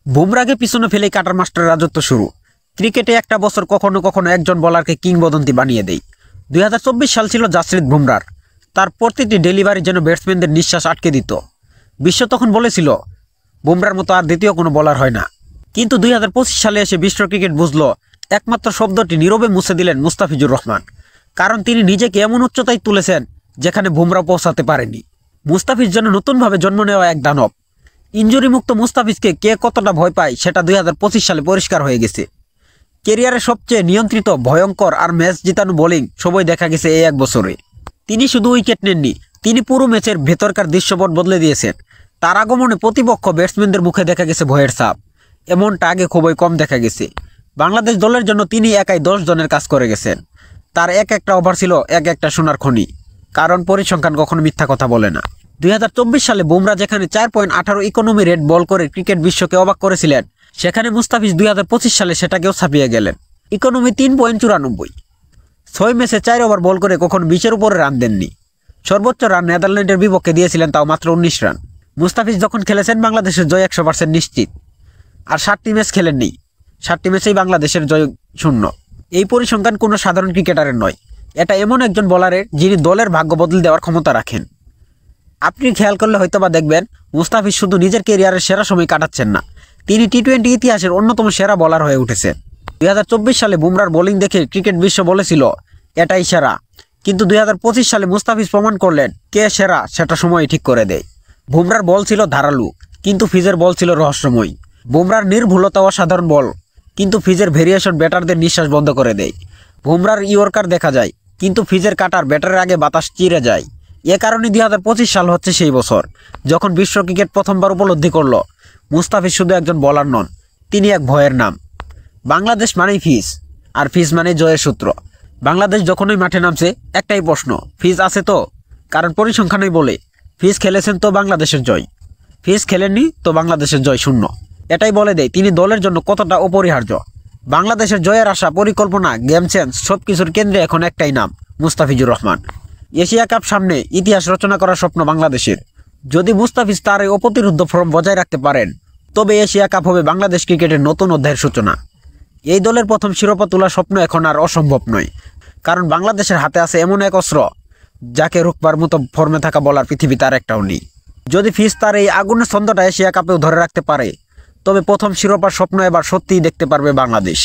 বুমরাকে পিছনে ফেলেই cutter master রাজত্ব শুরু। ক্রিকেটে একটা বছর কখনো কখনো একজন বোলারকে কিংবদন্তি বানিয়ে দেয়। 2024 সাল ছিল জাসপ্রীত বুমরার। তার প্রতিটি ডেলিভারি যেন ব্যাটসম্যানদের নিঃশ্বাস আটকে দিত। বিশ্ব তখন বলেছিল বুমরার মতো আর দ্বিতীয় কোনো বোলার হয় না। কিন্তু 2025 সালে এসে বিশ্ব ক্রিকেট বুঝল একমাত্র শব্দটি নীরবে মুছে দিলেন মুস্তাফিজুর রহমান। কারণ তিনি নিজেকে এমন উচ্চতায় তুলেছেন যেখানে বুমরা পৌঁছাতে পারেনি। মুস্তাফিজ যেন নতুনভাবে জন্ম নেওয়া এক দানব। ইনজুরি মুক্ত মুস্তাফিজকে কে কতটা ভয় পায় সেটা 2025 সালে পরিষ্কার হয়ে গেছে। ক্যারিয়ারের সবচেয়ে নিয়ন্ত্রিত, ভয়ঙ্কর আর ম্যাচ জিতানো বোলিং সবই দেখা গেছে এই এক বছরে। তিনি শুধু উইকেট নেননি, তিনি পুরো ম্যাচের ভেতরকার দৃশ্যপট বদলে দিয়েছেন। তার আগমনে প্রতিপক্ষ ব্যাটসম্যানদের মুখে দেখা গেছে ভয়ের ছাপ। এমনটা আগে খুবই কম দেখা গেছে। বাংলাদেশ দলের জন্য তিনি একাই 10 জনের কাজ করে গেছেন। তার এক একটা ওভার ছিল এক একটা সোনার খনি, কারণ পরিসংখ্যান কখনো মিথ্যা কথা বলে না। 2024 সালে বুমরা যেখানে 4.18 ইকোনমি রেট বল করে ক্রিকেট বিশ্বকে অবাক করেছিলেন, সেখানে মুস্তাফিজ 2025 সালে সেটাকেও ছাপিয়ে গেলেন। ইকোনমি 3.94। 6 ম্যাচে 4 ওভার বল করে কখনো 20-এর উপরে রান দেননি। সর্বোচ্চ রান নেদারল্যান্ডের বিপক্ষে দিয়েছিলেন, তাও মাত্র 19 রান। মুস্তাফিজ যখন খেলেছেন বাংলাদেশের জয় 100% নিশ্চিত। আর 7টি ম্যাচ খেলেননি, 7টি ম্যাচেই বাংলাদেশের জয় 0। এই পরিসংখ্যান কোনো সাধারণ ক্রিকেটারের নয়, এটা এমন একজন বোলারের যিনি দলের ভাগ্য বদলে দেওয়ার ক্ষমতা রাখেন। আপনি খেয়াল করলে হয়তোবা দেখবেন মুস্তাফিজ শুধু নিজের ক্যারিয়ারের সেরা সময় কাটাচ্ছেন না, তিনি টি-20 ইতিহাসের অন্যতম সেরা বোলার হয়ে উঠেছেন। 2024 সালে বুমরার বোলিং দেখে ক্রিকেট বিশ্ব বলেছিল এটাই সেরা। কিন্তু 2025 সালে মুস্তাফিজ প্রমাণ করলেন কে সেরা সেটা সময় ঠিক করে দেয়। বুমরার বল ছিল ধারালু, কিন্তু ফিজের বল ছিল রহস্যময়। বুমরার নির্ভুলতা অসাধারণ বল, কিন্তু ফিজের ভেরিয়েশন ব্যাটারদের নিঃশ্বাস বন্ধ করে দেয়। বুমরার ইয়র্কার দেখা যায়, কিন্তু ফিজের কাটার ব্যাটারের আগে বাতাস চিরে যায়। এ কারণে 2025 সাল হচ্ছে সেই বছর যখন বিশ্ব ক্রিকেট প্রথমবার উপলব্ধি করল মুস্তাফিজ শুধু একজন বোলার নন, তিনি এক ভয়ের নাম। বাংলাদেশ মানেই ফিজ, আর ফিজ মানে জয়ের সূত্র। বাংলাদেশ যখনই মাঠে নামছে একটাই প্রশ্ন, ফিজ আছে তো? কারণ পরিসংখ্যানই বলে ফিজ খেলেছেন তো বাংলাদেশের জয়, ফিজ খেলেননি তো বাংলাদেশের জয় 0। এটাই বলে দেয় তিনি দলের জন্য কতটা অপরিহার্য। বাংলাদেশের জয়ের আশা, পরিকল্পনা, গেম চেঞ্জ সবকিছুর কেন্দ্রে এখন একটাই নাম, মুস্তাফিজুর রহমান। এশিয়া কাপ সামনে, ইতিহাস রচনা করার স্বপ্ন বাংলাদেশের। যদি মুস্তাফিজ তার এই অপ্রতিরোধ্য ফর্ম বজায় রাখতে পারেন, তবে এশিয়া কাপ হবে বাংলাদেশ ক্রিকেটের নতুন অধ্যায়ের সূচনা। এই দলের প্রথম শিরোপা তোলার স্বপ্ন এখন আর অসম্ভব নয়, কারণ বাংলাদেশের হাতে আছে এমন এক অস্ত্র যাকে রুখবার মতো ফর্মে থাকা বলার পৃথিবীতে আর একটাও নেই। যদি ফিজ তার এই আগুনের ছন্দটা এশিয়া কাপেও ধরে রাখতে পারে, তবে প্রথম শিরোপার স্বপ্ন এবার সত্যিই দেখতে পারবে বাংলাদেশ।